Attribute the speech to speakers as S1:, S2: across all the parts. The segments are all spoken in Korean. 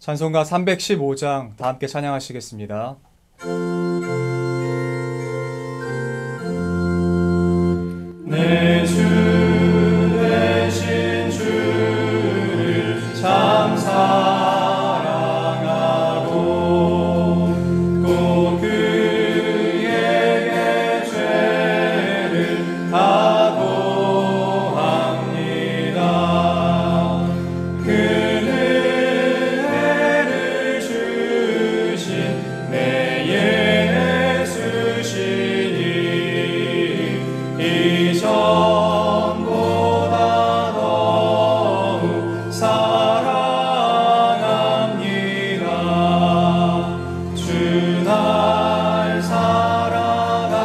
S1: 찬송가 315장 다 함께 찬양하시겠습니다. 내 주 되신 주를 참 사랑하고 또 그에게 죄를 다고합니다. 그는 은혜를 주신 내 예수시니 이전보다 더욱 사랑합니다. 주 날 살아가사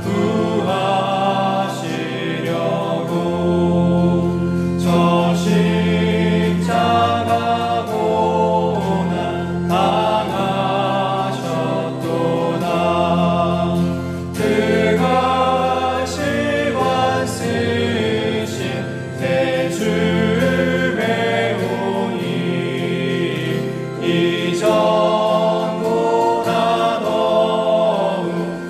S1: 구하시려고 저 십자가 고난 당하셨도다. 그가 시관 쓰신 대주를 배우니 이전보다 더욱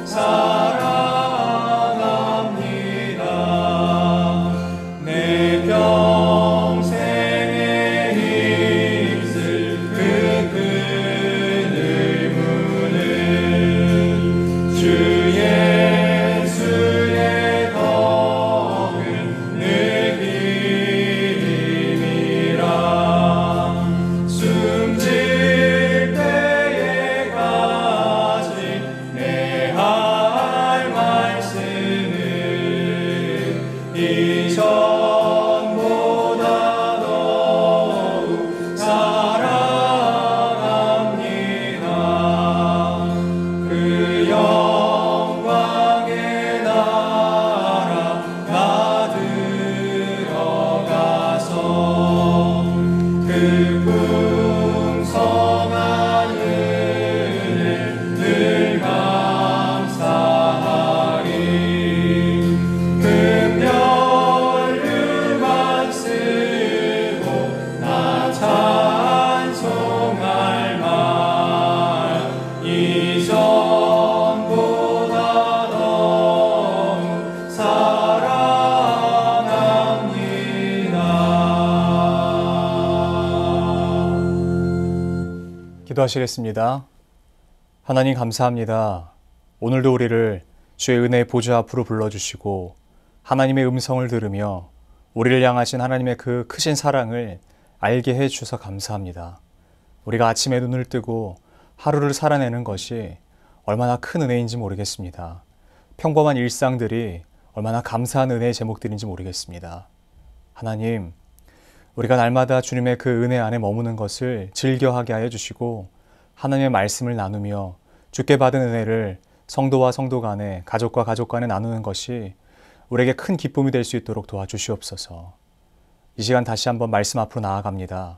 S1: 사랑합니다. 내 평생에 힘쓸 그 큰 의무는 주 예수의 덕을 느낌이라. 숨질 때에까지 내 할 말씀은 이전보다 더욱 사랑합니다. 그 영광의 나라 나 들어가서 그 풍성한 은혜 늘 감사하리. 금연류만 쓰고 나 찬송할 말 이전보다 더욱 사랑합니다. 기도하시겠습니다. 하나님 감사합니다. 오늘도 우리를 주의 은혜의 보좌 앞으로 불러주시고 하나님의 음성을 들으며 우리를 향하신 하나님의 그 크신 사랑을 알게 해주셔서 감사합니다. 우리가 아침에 눈을 뜨고 하루를 살아내는 것이 얼마나 큰 은혜인지 모르겠습니다. 평범한 일상들이 얼마나 감사한 은혜의 제목들인지 모르겠습니다. 하나님, 우리가 날마다 주님의 그 은혜 안에 머무는 것을 즐겨하게 하여 주시고 하나님의 말씀을 나누며 주께 받은 은혜를 성도와 성도 간에, 가족과 가족 간에 나누는 것이 우리에게 큰 기쁨이 될 수 있도록 도와주시옵소서. 이 시간 다시 한번 말씀 앞으로 나아갑니다.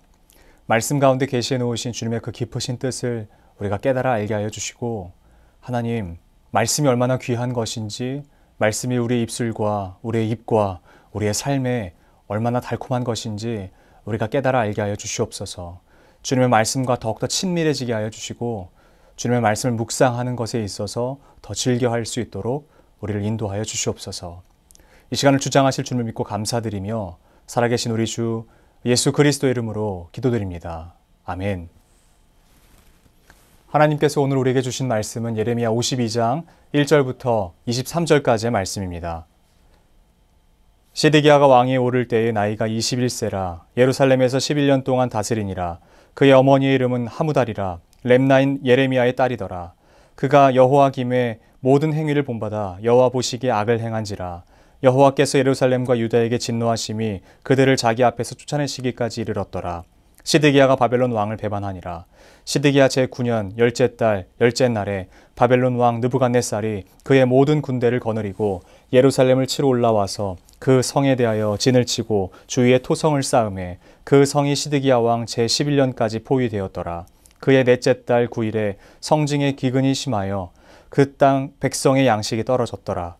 S1: 말씀 가운데 계시해 놓으신 주님의 그 깊으신 뜻을 우리가 깨달아 알게 하여 주시고 하나님, 말씀이 얼마나 귀한 것인지, 말씀이 우리의 입술과 우리의 입과 우리의 삶에 얼마나 달콤한 것인지 우리가 깨달아 알게 하여 주시옵소서. 주님의 말씀과 더욱더 친밀해지게 하여 주시고 주님의 말씀을 묵상하는 것에 있어서 더 즐겨할 수 있도록 우리를 인도하여 주시옵소서. 이 시간을 주장하실 주님을 믿고 감사드리며 살아계신 우리 주 예수 그리스도의 이름으로 기도드립니다. 아멘. 하나님께서 오늘 우리에게 주신 말씀은 예레미야 52장 1절부터 23절까지의 말씀입니다. 시드기야가 왕위에 오를 때의 나이가 21세라. 예루살렘에서 11년 동안 다스리니라. 그의 어머니의 이름은 하무달이라. 렘나인 예레미야의 딸이더라. 그가 여호와김의 모든 행위를 본받아 여호와 보시기에 악을 행한지라. 여호와께서 예루살렘과 유다에게 진노하심이 그들을 자기 앞에서 쫓아내시기까지 이르렀더라. 시드기야가 바벨론 왕을 배반하니라. 시드기야 제9년 열째 달 열째 날에 바벨론 왕 느부갓네살이 그의 모든 군대를 거느리고 예루살렘을 치러 올라와서 그 성에 대하여 진을 치고 주위에 토성을 쌓음에 그 성이 시드기야 왕 제11년까지 포위되었더라. 그의 넷째 달 9일에 성징의 기근이 심하여 그 땅 백성의 양식이 떨어졌더라.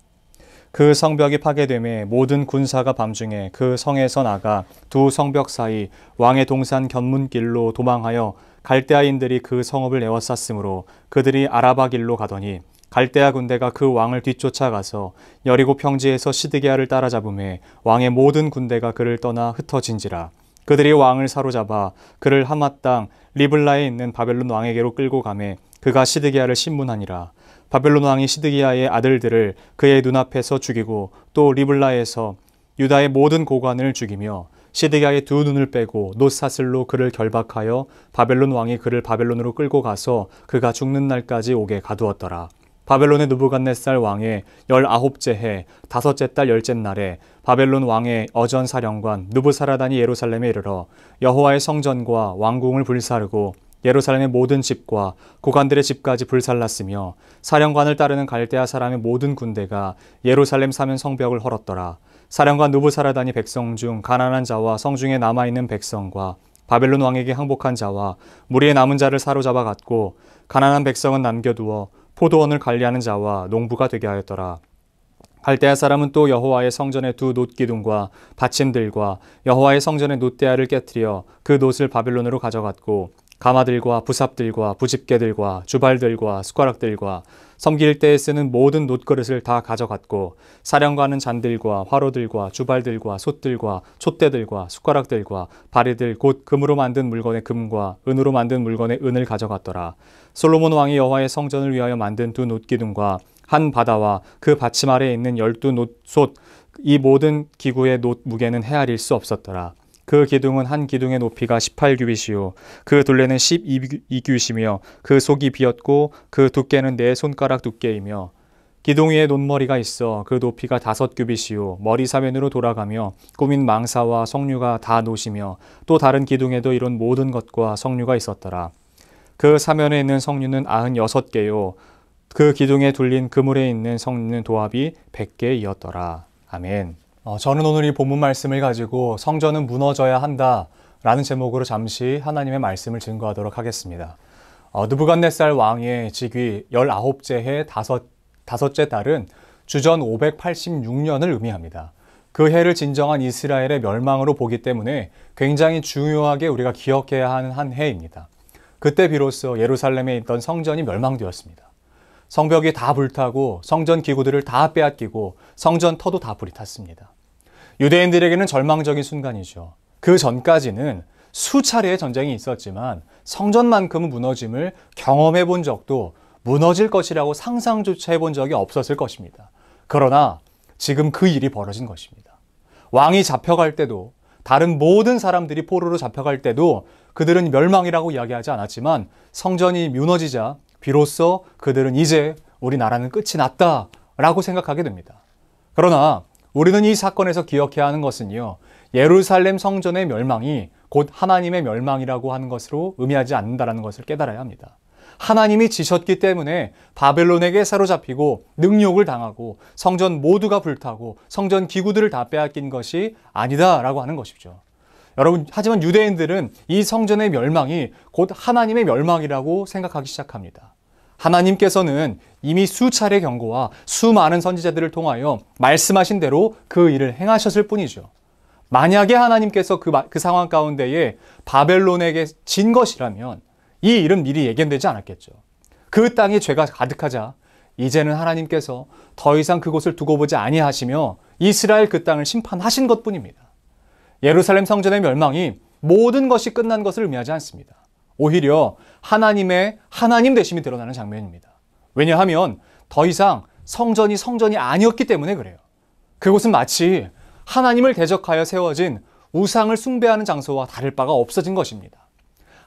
S1: 그 성벽이 파괴됨에 모든 군사가 밤중에 그 성에서 나가 두 성벽 사이 왕의 동산 견문길로 도망하여 갈대아인들이 그 성읍을 에워쌌으므로 그들이 아라바 길로 가더니 갈대아 군대가 그 왕을 뒤쫓아가서 여리고 평지에서 시드기야를 따라잡음에 왕의 모든 군대가 그를 떠나 흩어진지라. 그들이 왕을 사로잡아 그를 하맛 땅 리블라에 있는 바벨론 왕에게로 끌고 가매 그가 시드기야를 신문하니라. 바벨론 왕이 시드기야의 아들들을 그의 눈앞에서 죽이고 또 리블라에서 유다의 모든 고관을 죽이며 시드기야의 두 눈을 빼고 놋사슬로 그를 결박하여 바벨론 왕이 그를 바벨론으로 끌고 가서 그가 죽는 날까지 오게 가두었더라. 바벨론의 느부갓네살 왕의 19째 해 5째 달 10째 날에 바벨론 왕의 어전 사령관 느부사라단이 예루살렘에 이르러 여호와의 성전과 왕궁을 불사르고 예루살렘의 모든 집과 고관들의 집까지 불살랐으며 사령관을 따르는 갈대아 사람의 모든 군대가 예루살렘 사면 성벽을 헐었더라. 사령관 느부사라단이 백성 중 가난한 자와 성중에 남아있는 백성과 바벨론 왕에게 항복한 자와 무리의 남은 자를 사로잡아 갔고 가난한 백성은 남겨두어 포도원을 관리하는 자와 농부가 되게 하였더라. 갈대아 사람은 또 여호와의 성전의 두 놋기둥과 받침들과 여호와의 성전의 놋대야를 깨뜨려 그 놋을 바벨론으로 가져갔고 가마들과 부삽들과 부집게들과 주발들과 숟가락들과 섬길 때에 쓰는 모든 놋그릇을 다 가져갔고 사령관은 잔들과 화로들과 주발들과 솥들과 촛대들과 숟가락들과 바리들 곧 금으로 만든 물건의 금과 은으로 만든 물건의 은을 가져갔더라. 솔로몬 왕이 여호와의 성전을 위하여 만든 두 놋기둥과 한 바다와 그 받침 아래에 있는 12놋 이 모든 기구의 놋 무게는 헤아릴 수 없었더라. 그 기둥은 한 기둥의 높이가 18규빗이요 그 둘레는 12규빗이며 그 속이 비었고 그 두께는 4손가락 두께이며 기둥 위에 놋머리가 있어 그 높이가 5규빗이요 머리 사면으로 돌아가며 꾸민 망사와 석류가 다 놋이며 또 다른 기둥에도 이런 모든 것과 석류가 있었더라. 그 사면에 있는 석류는 96개요 그 기둥에 둘린 그물에 있는 석류는 도합이 100개이었더라. 아멘. 저는 오늘 이 본문 말씀을 가지고 성전은 무너져야 한다 라는 제목으로 잠시 하나님의 말씀을 증거하도록 하겠습니다. 느부갓네살 왕의 즉위 19째 해 5째 달은 주전 586년을 의미합니다. 그 해를 진정한 이스라엘의 멸망으로 보기 때문에 굉장히 중요하게 우리가 기억해야 하는 한 해입니다. 그때 비로소 예루살렘에 있던 성전이 멸망되었습니다. 성벽이 다 불타고 성전 기구들을 다 빼앗기고 성전 터도 다 불이 탔습니다. 유대인들에게는 절망적인 순간이죠. 그 전까지는 수차례의 전쟁이 있었지만 성전만큼은 무너짐을 경험해 본 적도 무너질 것이라고 상상조차 해본 적이 없었을 것입니다. 그러나 지금 그 일이 벌어진 것입니다. 왕이 잡혀갈 때도 다른 모든 사람들이 포로로 잡혀갈 때도 그들은 멸망이라고 이야기하지 않았지만 성전이 무너지자 비로소 그들은 이제 우리나라는 끝이 났다라고 생각하게 됩니다. 그러나 우리는 이 사건에서 기억해야 하는 것은요. 예루살렘 성전의 멸망이 곧 하나님의 멸망이라고 하는 것으로 의미하지 않는다는 것을 깨달아야 합니다. 하나님이 지셨기 때문에 바벨론에게 사로잡히고 능욕을 당하고 성전 모두가 불타고 성전 기구들을 다 빼앗긴 것이 아니다라고 하는 것이죠. 여러분, 하지만 유대인들은 이 성전의 멸망이 곧 하나님의 멸망이라고 생각하기 시작합니다. 하나님께서는 이미 수차례 경고와 수많은 선지자들을 통하여 말씀하신 대로 그 일을 행하셨을 뿐이죠. 만약에 하나님께서 그 상황 가운데에 바벨론에게 진 것이라면 이 일은 미리 예견되지 않았겠죠. 그 땅에 죄가 가득하자 이제는 하나님께서 더 이상 그곳을 두고 보지 아니하시며 이스라엘 그 땅을 심판하신 것뿐입니다. 예루살렘 성전의 멸망이 모든 것이 끝난 것을 의미하지 않습니다. 오히려 하나님의 하나님 되심이 드러나는 장면입니다. 왜냐하면 더 이상 성전이 아니었기 때문에 그래요. 그곳은 마치 하나님을 대적하여 세워진 우상을 숭배하는 장소와 다를 바가 없어진 것입니다.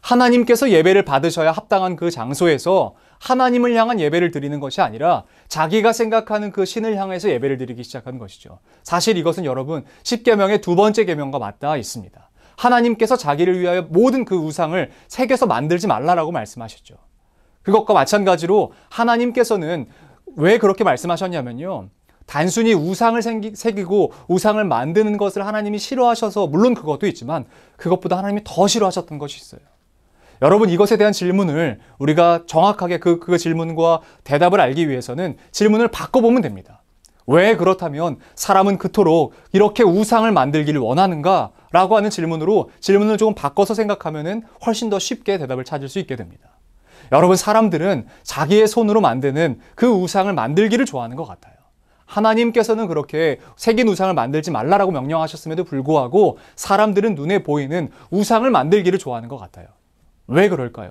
S1: 하나님께서 예배를 받으셔야 합당한 그 장소에서 하나님을 향한 예배를 드리는 것이 아니라 자기가 생각하는 그 신을 향해서 예배를 드리기 시작한 것이죠. 사실 이것은 여러분 10계명의 두 번째 계명과 맞닿아 있습니다. 하나님께서 자기를 위하여 모든 그 우상을 새겨서 만들지 말라라고 말씀하셨죠. 그것과 마찬가지로 하나님께서는 왜 그렇게 말씀하셨냐면요. 단순히 우상을 새기고 우상을 만드는 것을 하나님이 싫어하셔서 물론 그것도 있지만 그것보다 하나님이 더 싫어하셨던 것이 있어요. 여러분, 이것에 대한 질문을 우리가 정확하게 그 질문과 대답을 알기 위해서는 질문을 바꿔보면 됩니다. 왜 그렇다면 사람은 그토록 이렇게 우상을 만들기를 원하는가? 라고 하는 질문을 조금 바꿔서 생각하면 훨씬 더 쉽게 대답을 찾을 수 있게 됩니다. 여러분, 사람들은 자기의 손으로 만드는 그 우상을 만들기를 좋아하는 것 같아요. 하나님께서는 그렇게 새긴 우상을 만들지 말라라고 명령하셨음에도 불구하고 사람들은 눈에 보이는 우상을 만들기를 좋아하는 것 같아요. 왜 그럴까요?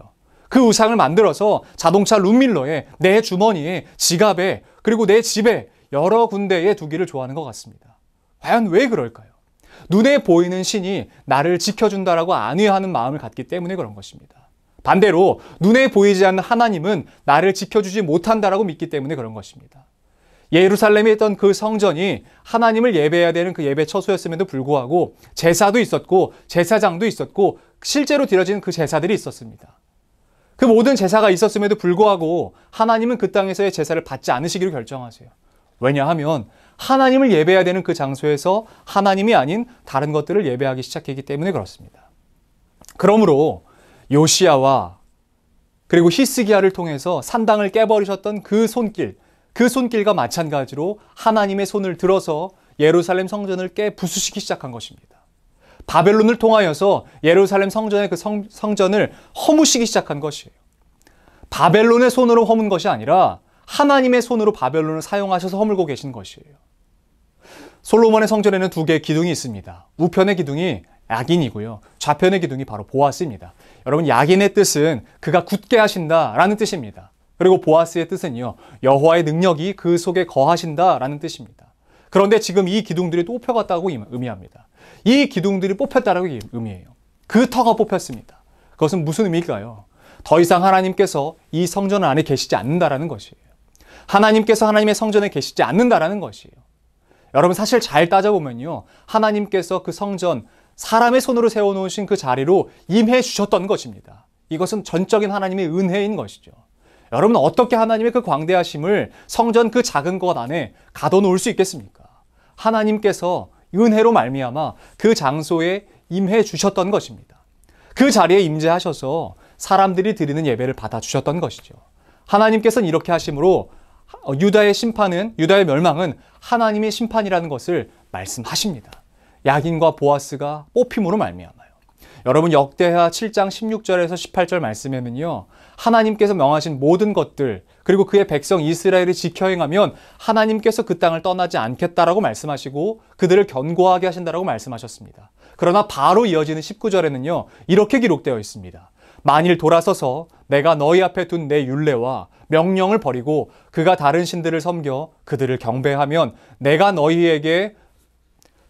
S1: 그 우상을 만들어서 자동차 룸밀러에, 내 주머니에, 지갑에, 그리고 내 집에 여러 군데에 두기를 좋아하는 것 같습니다. 과연 왜 그럴까요? 눈에 보이는 신이 나를 지켜준다라고 안위하는 마음을 갖기 때문에 그런 것입니다. 반대로 눈에 보이지 않는 하나님은 나를 지켜주지 못한다라고 믿기 때문에 그런 것입니다. 예루살렘에 있던 그 성전이 하나님을 예배해야 되는 그 예배 처소였음에도 불구하고 제사도 있었고 제사장도 있었고 실제로 드려지는 그 제사들이 있었습니다. 그 모든 제사가 있었음에도 불구하고 하나님은 그 땅에서의 제사를 받지 않으시기로 결정하세요. 왜냐하면 하나님을 예배해야 되는 그 장소에서 하나님이 아닌 다른 것들을 예배하기 시작했기 때문에 그렇습니다. 그러므로 요시야와 그리고 히스기야를 통해서 산당을 깨버리셨던 그 손길과 마찬가지로 하나님의 손을 들어서 예루살렘 성전을 깨 부수시기 시작한 것입니다. 바벨론을 통하여서 예루살렘 성전의 그 성전을 허무시기 시작한 것이에요. 바벨론의 손으로 허문 것이 아니라 하나님의 손으로 바벨론을 사용하셔서 허물고 계신 것이에요. 솔로몬의 성전에는 두 개의 기둥이 있습니다. 우편의 기둥이 야긴이고요. 좌편의 기둥이 바로 보아스입니다. 여러분, 야긴의 뜻은 그가 굳게 하신다라는 뜻입니다. 그리고 보아스의 뜻은요, 여호와의 능력이 그 속에 거하신다라는 뜻입니다. 그런데 지금 이 기둥들이 뽑혀갔다고 의미합니다. 이 기둥들이 뽑혔다라고 의미해요. 그 터가 뽑혔습니다. 그것은 무슨 의미일까요? 더 이상 하나님께서 이 성전 안에 계시지 않는다라는 것이에요. 하나님께서 하나님의 성전에 계시지 않는다라는 것이에요. 여러분, 사실 잘 따져보면요, 하나님께서 그 성전, 사람의 손으로 세워놓으신 그 자리로 임해 주셨던 것입니다. 이것은 전적인 하나님의 은혜인 것이죠. 여러분, 어떻게 하나님의 그 광대하심을 성전 그 작은 것 안에 가둬놓을 수 있겠습니까? 하나님께서 은혜로 말미암아 그 장소에 임해 주셨던 것입니다. 그 자리에 임재하셔서 사람들이 드리는 예배를 받아주셨던 것이죠. 하나님께서는 이렇게 하심으로 유다의 멸망은 하나님의 심판이라는 것을 말씀하십니다. 야긴과 보아스가 뽑힘으로 말미암아요. 여러분, 역대하 7장 16절에서 18절 말씀에는요, 하나님께서 명하신 모든 것들, 그리고 그의 백성 이스라엘이 지켜 행하면 하나님께서 그 땅을 떠나지 않겠다라고 말씀하시고 그들을 견고하게 하신다라고 말씀하셨습니다. 그러나 바로 이어지는 19절에는요, 이렇게 기록되어 있습니다. 만일 돌아서서 내가 너희 앞에 둔 내 율례와 명령을 버리고 그가 다른 신들을 섬겨 그들을 경배하면 내가 너희에게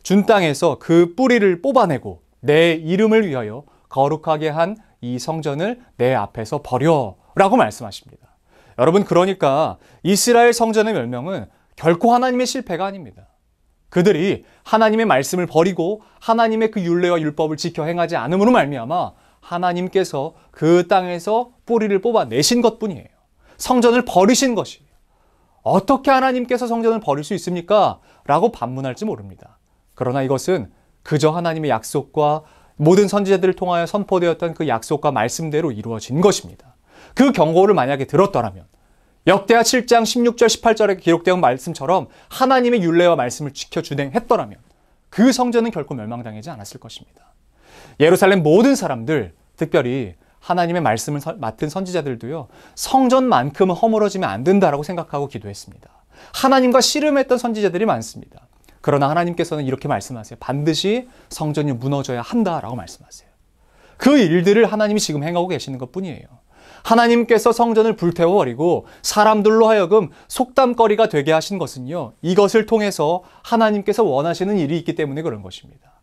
S1: 준 땅에서 그 뿌리를 뽑아내고 내 이름을 위하여 거룩하게 한 이 성전을 내 앞에서 버려 라고 말씀하십니다. 여러분, 그러니까 이스라엘 성전의 멸망은 결코 하나님의 실패가 아닙니다. 그들이 하나님의 말씀을 버리고 하나님의 그 율례와 율법을 지켜 행하지 않음으로 말미암아 하나님께서 그 땅에서 뿌리를 뽑아내신 것뿐이에요. 성전을 버리신 것이에요. 어떻게 하나님께서 성전을 버릴 수 있습니까? 라고 반문할지 모릅니다. 그러나 이것은 그저 하나님의 약속과 모든 선지자들을 통하여 선포되었던 그 약속과 말씀대로 이루어진 것입니다. 그 경고를 만약에 들었더라면 역대하 7장 16절 18절에 기록된 말씀처럼 하나님의 율례와 말씀을 지켜 준행했더라면 그 성전은 결코 멸망당하지 않았을 것입니다. 예루살렘 모든 사람들, 특별히 하나님의 말씀을 맡은 선지자들도요, 성전만큼은 허물어지면 안 된다라고 생각하고 기도했습니다. 하나님과 씨름했던 선지자들이 많습니다. 그러나 하나님께서는 이렇게 말씀하세요. 반드시 성전이 무너져야 한다라고 말씀하세요. 그 일들을 하나님이 지금 행하고 계시는 것뿐이에요. 하나님께서 성전을 불태워버리고 사람들로 하여금 속담거리가 되게 하신 것은요, 이것을 통해서 하나님께서 원하시는 일이 있기 때문에 그런 것입니다.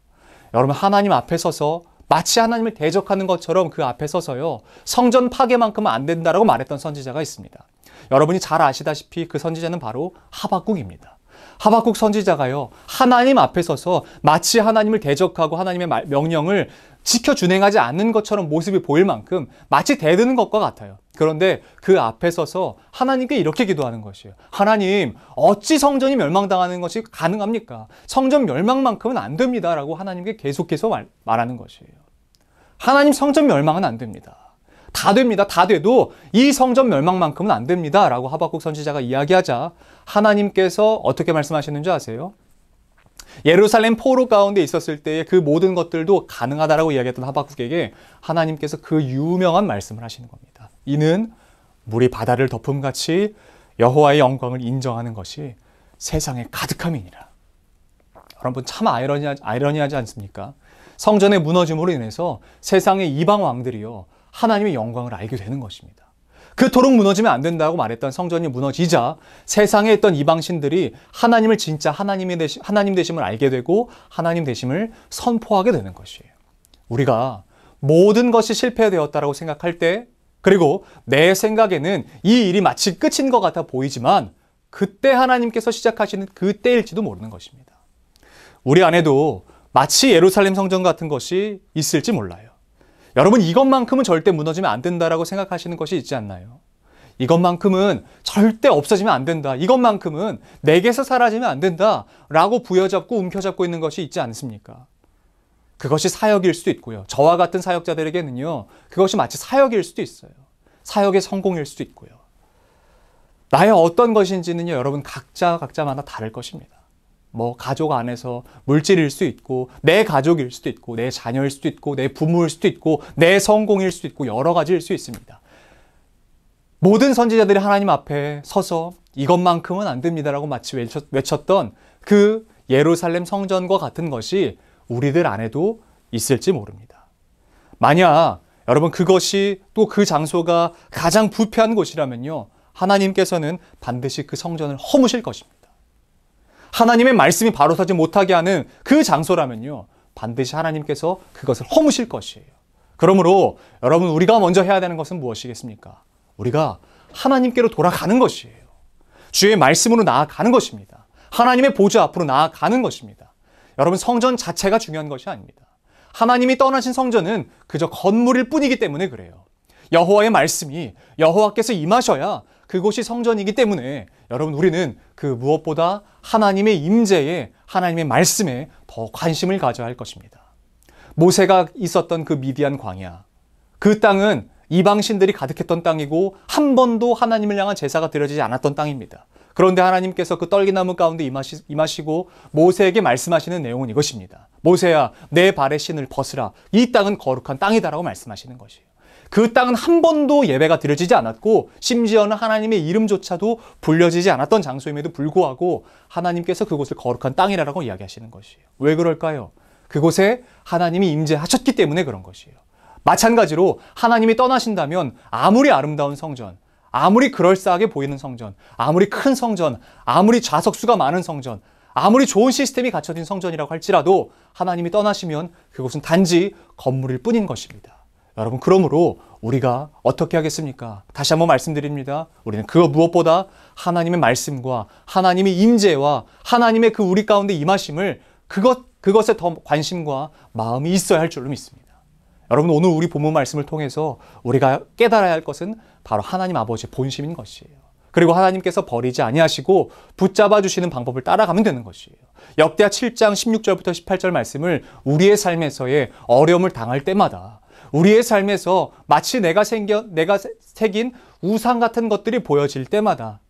S1: 여러분, 하나님 앞에 서서 마치 하나님을 대적하는 것처럼 그 앞에 서서요, 성전 파괴만큼은 안 된다라고 말했던 선지자가 있습니다. 여러분이 잘 아시다시피 그 선지자는 바로 하박국입니다. 하박국 선지자가요, 하나님 앞에 서서 마치 하나님을 대적하고 하나님의 명령을 지켜 준행하지 않는 것처럼 모습이 보일 만큼 마치 대드는 것과 같아요. 그런데 그 앞에 서서 하나님께 이렇게 기도하는 것이에요. 하나님, 어찌 성전이 멸망당하는 것이 가능합니까? 성전 멸망만큼은 안 됩니다. 라고 하나님께 계속해서 말하는 것이에요. 하나님, 성전 멸망은 안 됩니다. 다 됩니다. 다 돼도 이 성전 멸망만큼은 안 됩니다. 라고 하박국 선지자가 이야기하자 하나님께서 어떻게 말씀하셨는지 아세요? 예루살렘 포로 가운데 있었을 때의 그 모든 것들도 가능하다라고 이야기했던 하박국에게 하나님께서 그 유명한 말씀을 하시는 겁니다. 이는 물이 바다를 덮음같이 여호와의 영광을 인정하는 것이 세상에 가득함이니라. 여러분 참 아이러니하지 않습니까? 성전의 무너짐으로 인해서 세상의 이방 왕들이요 하나님의 영광을 알게 되는 것입니다. 그토록 무너지면 안 된다고 말했던 성전이 무너지자 세상에 있던 이방신들이 하나님을 진짜 하나님 되심을 알게 되고 하나님 되심을 선포하게 되는 것이에요. 우리가 모든 것이 실패되었다라고 생각할 때, 그리고 내 생각에는 이 일이 마치 끝인 것 같아 보이지만 그때 하나님께서 시작하시는 그때일지도 모르는 것입니다. 우리 안에도 마치 예루살렘 성전 같은 것이 있을지 몰라요. 여러분 이것만큼은 절대 무너지면 안 된다라고 생각하시는 것이 있지 않나요? 이것만큼은 절대 없어지면 안 된다. 이것만큼은 내게서 사라지면 안 된다. 라고 부여잡고 움켜잡고 있는 것이 있지 않습니까? 그것이 사역일 수도 있고요. 저와 같은 사역자들에게는요. 그것이 마치 사역일 수도 있어요. 사역의 성공일 수도 있고요. 나의 어떤 것인지는요. 여러분 각자마다 다를 것입니다. 뭐 가족 안에서 물질일 수도 있고 내 가족일 수도 있고 내 자녀일 수도 있고 내 부모일 수도 있고 내 성공일 수도 있고 여러 가지일 수 있습니다. 모든 선지자들이 하나님 앞에 서서 이것만큼은 안 됩니다라고 마치 외쳤던 그 예루살렘 성전과 같은 것이 우리들 안에도 있을지 모릅니다. 만약 여러분 그것이 또 그 장소가 가장 부패한 곳이라면요. 하나님께서는 반드시 그 성전을 허무실 것입니다. 하나님의 말씀이 바로 서지 못하게 하는 그 장소라면요. 반드시 하나님께서 그것을 허무실 것이에요. 그러므로 여러분 우리가 먼저 해야 되는 것은 무엇이겠습니까? 우리가 하나님께로 돌아가는 것이에요. 주의 말씀으로 나아가는 것입니다. 하나님의 보좌 앞으로 나아가는 것입니다. 여러분 성전 자체가 중요한 것이 아닙니다. 하나님이 떠나신 성전은 그저 건물일 뿐이기 때문에 그래요. 여호와의 말씀이 여호와께서 임하셔야 그곳이 성전이기 때문에 여러분 우리는 그 무엇보다 하나님의 임재에 하나님의 말씀에 더 관심을 가져야 할 것입니다. 모세가 있었던 그 미디안 광야, 그 땅은 이방신들이 가득했던 땅이고 한 번도 하나님을 향한 제사가 드려지지 않았던 땅입니다. 그런데 하나님께서 그 떨기나무 가운데 임하시고 모세에게 말씀하시는 내용은 이것입니다. 모세야 내 발의 신을 벗으라. 이 땅은 거룩한 땅이다라고 말씀하시는 것이에요. 그 땅은 한 번도 예배가 드려지지 않았고 심지어는 하나님의 이름조차도 불려지지 않았던 장소임에도 불구하고 하나님께서 그곳을 거룩한 땅이라고 이야기하시는 것이에요. 왜 그럴까요? 그곳에 하나님이 임재하셨기 때문에 그런 것이에요. 마찬가지로 하나님이 떠나신다면 아무리 아름다운 성전, 아무리 그럴싸하게 보이는 성전, 아무리 큰 성전, 아무리 좌석수가 많은 성전, 아무리 좋은 시스템이 갖춰진 성전이라고 할지라도 하나님이 떠나시면 그곳은 단지 건물일 뿐인 것입니다. 여러분 그러므로 우리가 어떻게 하겠습니까? 다시 한번 말씀드립니다. 우리는 그거 무엇보다 하나님의 말씀과 하나님의 임재와 하나님의 그 우리 가운데 임하심을 그것에 더 관심과 마음이 있어야 할 줄로 믿습니다. 여러분 오늘 우리 본문 말씀을 통해서 우리가 깨달아야 할 것은 바로 하나님 아버지의 본심인 것이에요. 그리고 하나님께서 버리지 아니하시고 붙잡아 주시는 방법을 따라가면 되는 것이에요. 역대하 7장 16절부터 18절 말씀을 우리의 삶에서의 어려움을 당할 때마다 우리의 삶에서 마치 내가 새긴 우상 같은 것들이 보여질 때마다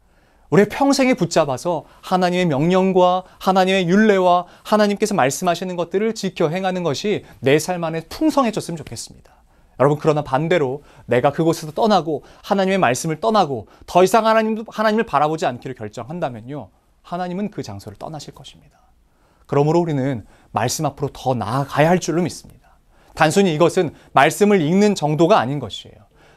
S1: 우리의 평생에 붙잡아서 하나님의 명령과 하나님의 율례와 하나님께서 말씀하시는 것들을 지켜 행하는 것이 내 삶 안에 풍성해졌으면 좋겠습니다. 여러분 그러나 반대로 내가 그곳에서 떠나고 하나님의 말씀을 떠나고 더 이상 하나님을 바라보지 않기로 결정한다면요. 하나님은 그 장소를 떠나실 것입니다. 그러므로 우리는 말씀 앞으로 더 나아가야 할 줄로 믿습니다. 단순히 이것은 말씀을 읽는 정도가 아닌 것이에요.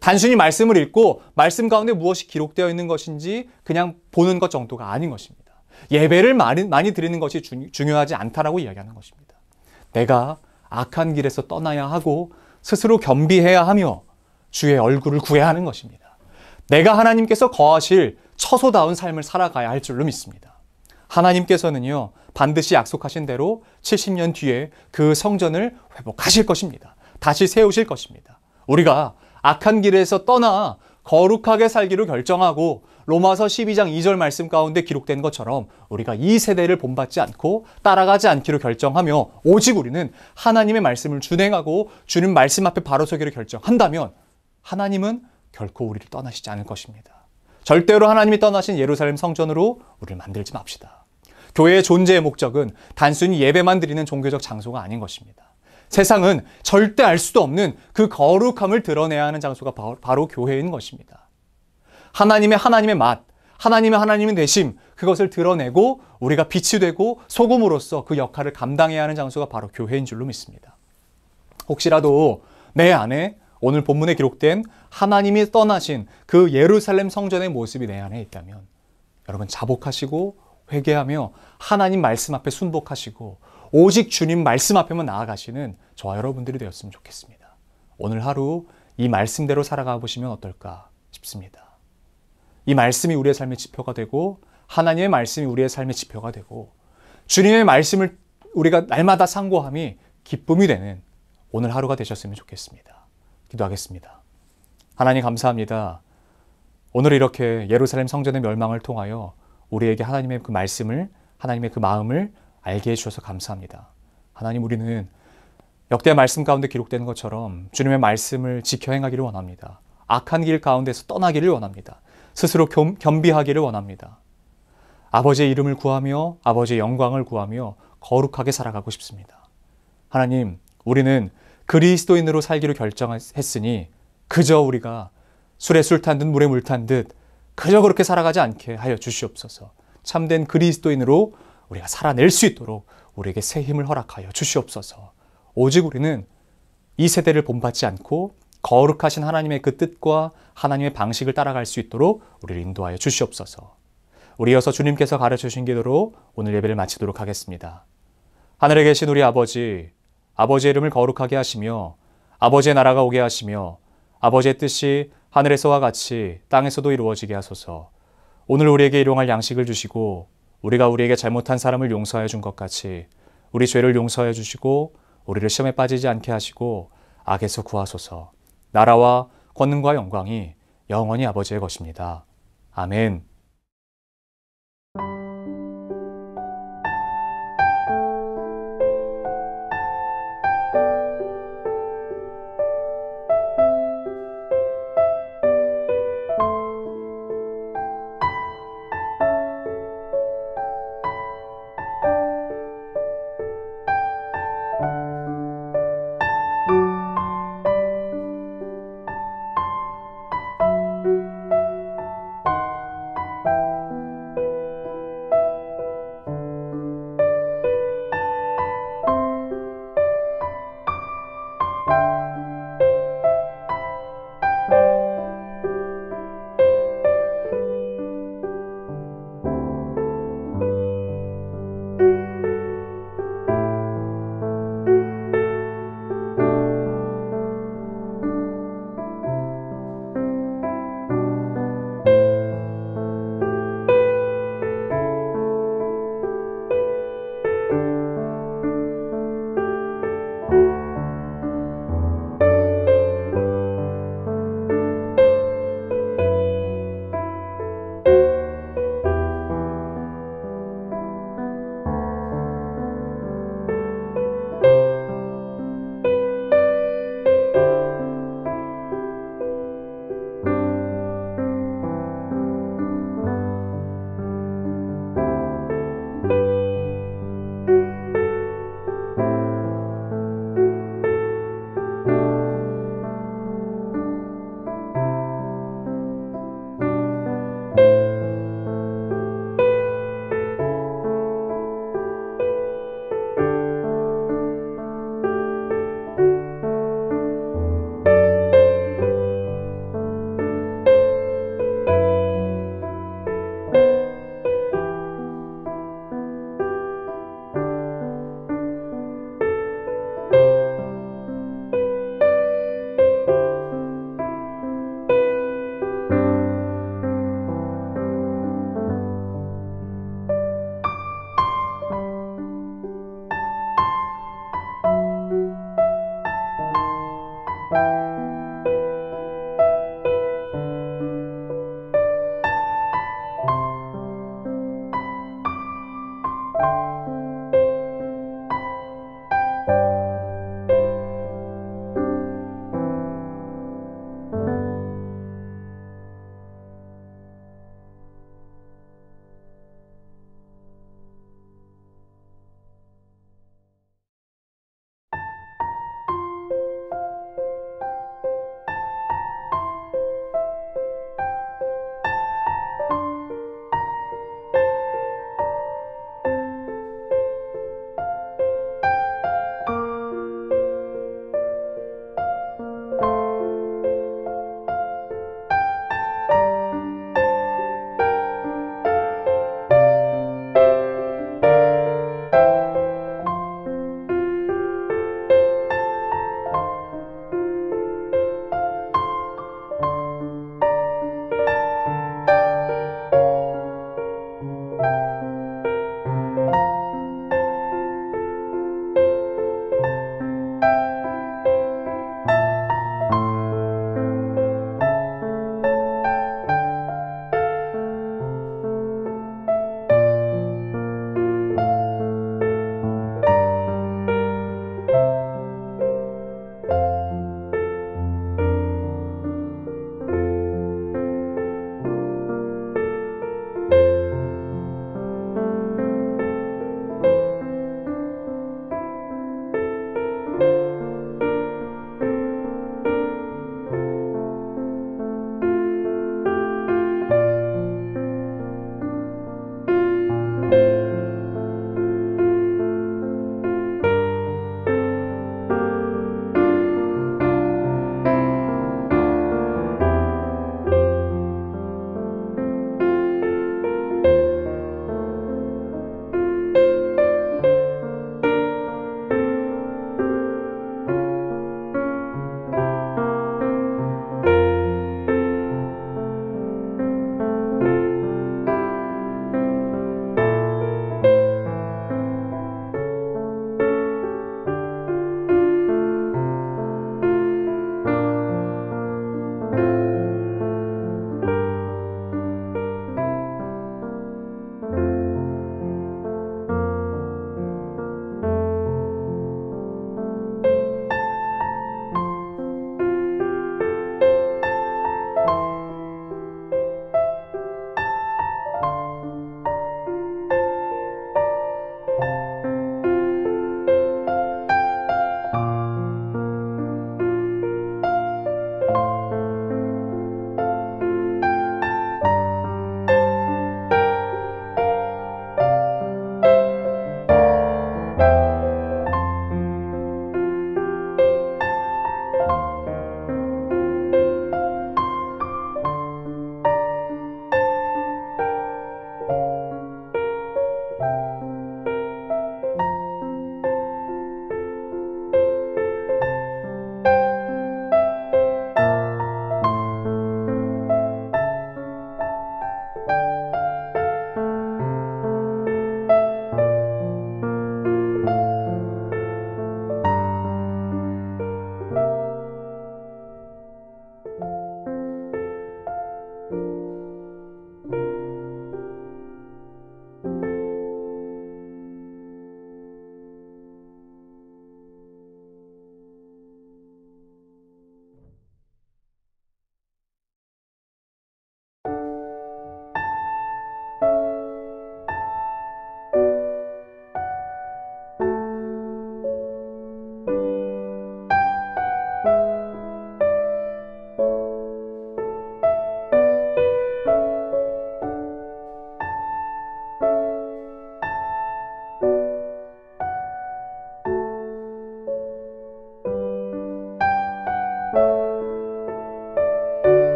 S1: 단순히 말씀을 읽고 말씀 가운데 무엇이 기록되어 있는 것인지 그냥 보는 것 정도가 아닌 것입니다. 예배를 많이 드리는 것이 중요하지 않다라고 이야기하는 것입니다. 내가 악한 길에서 떠나야 하고 스스로 겸비해야 하며 주의 얼굴을 구해야 하는 것입니다. 내가 하나님께서 거하실 처소다운 삶을 살아가야 할 줄로 믿습니다. 하나님께서는요 반드시 약속하신 대로 70년 뒤에 그 성전을 회복하실 것입니다. 다시 세우실 것입니다. 우리가 악한 길에서 떠나 거룩하게 살기로 결정하고 로마서 12장 2절 말씀 가운데 기록된 것처럼 우리가 이 세대를 본받지 않고 따라가지 않기로 결정하며 오직 우리는 하나님의 말씀을 준행하고 주님 말씀 앞에 바로 서기로 결정한다면 하나님은 결코 우리를 떠나시지 않을 것입니다. 절대로 하나님이 떠나신 예루살렘 성전으로 우리를 만들지 맙시다. 교회의 존재의 목적은 단순히 예배만 드리는 종교적 장소가 아닌 것입니다. 세상은 절대 알 수도 없는 그 거룩함을 드러내야 하는 장소가 바로 교회인 것입니다. 하나님의 맛, 하나님의 내심, 그것을 드러내고 우리가 빛이 되고 소금으로서 그 역할을 감당해야 하는 장소가 바로 교회인 줄로 믿습니다. 혹시라도 내 안에 오늘 본문에 기록된 하나님이 떠나신 그 예루살렘 성전의 모습이 내 안에 있다면 여러분 자복하시고 회개하며 하나님 말씀 앞에 순복하시고 오직 주님 말씀 앞에만 나아가시는 저와 여러분들이 되었으면 좋겠습니다. 오늘 하루 이 말씀대로 살아가 보시면 어떨까 싶습니다. 이 말씀이 우리의 삶의 지표가 되고 하나님의 말씀이 우리의 삶의 지표가 되고 주님의 말씀을 우리가 날마다 상고함이 기쁨이 되는 오늘 하루가 되셨으면 좋겠습니다. 기도하겠습니다. 하나님 감사합니다. 오늘 이렇게 예루살렘 성전의 멸망을 통하여 우리에게 하나님의 그 말씀을, 하나님의 그 마음을 알게 해주셔서 감사합니다. 하나님, 우리는 역대 말씀 가운데 기록되는 것처럼 주님의 말씀을 지켜 행하기를 원합니다. 악한 길 가운데서 떠나기를 원합니다. 스스로 겸비하기를 원합니다. 아버지의 이름을 구하며 아버지의 영광을 구하며 거룩하게 살아가고 싶습니다. 하나님, 우리는 그리스도인으로 살기로 결정했으니 그저 우리가 술에 술 탄 듯 물에 물 탄 듯 그저 그렇게 살아가지 않게 하여 주시옵소서. 참된 그리스도인으로 우리가 살아낼 수 있도록 우리에게 새 힘을 허락하여 주시옵소서. 오직 우리는 이 세대를 본받지 않고 거룩하신 하나님의 그 뜻과 하나님의 방식을 따라갈 수 있도록 우리를 인도하여 주시옵소서. 우리 이어서 주님께서 가르쳐주신 기도로 오늘 예배를 마치도록 하겠습니다. 하늘에 계신 우리 아버지, 아버지의 이름을 거룩하게 하시며 아버지의 나라가 오게 하시며 아버지의 뜻이 하늘에서와 같이 땅에서도 이루어지게 하소서. 오늘 우리에게 일용할 양식을 주시고 우리가 우리에게 잘못한 사람을 용서하여 준 것 같이 우리 죄를 용서하여 주시고 우리를 시험에 빠지지 않게 하시고 악에서 구하소서. 나라와 권능과 영광이 영원히 아버지의 것입니다. 아멘.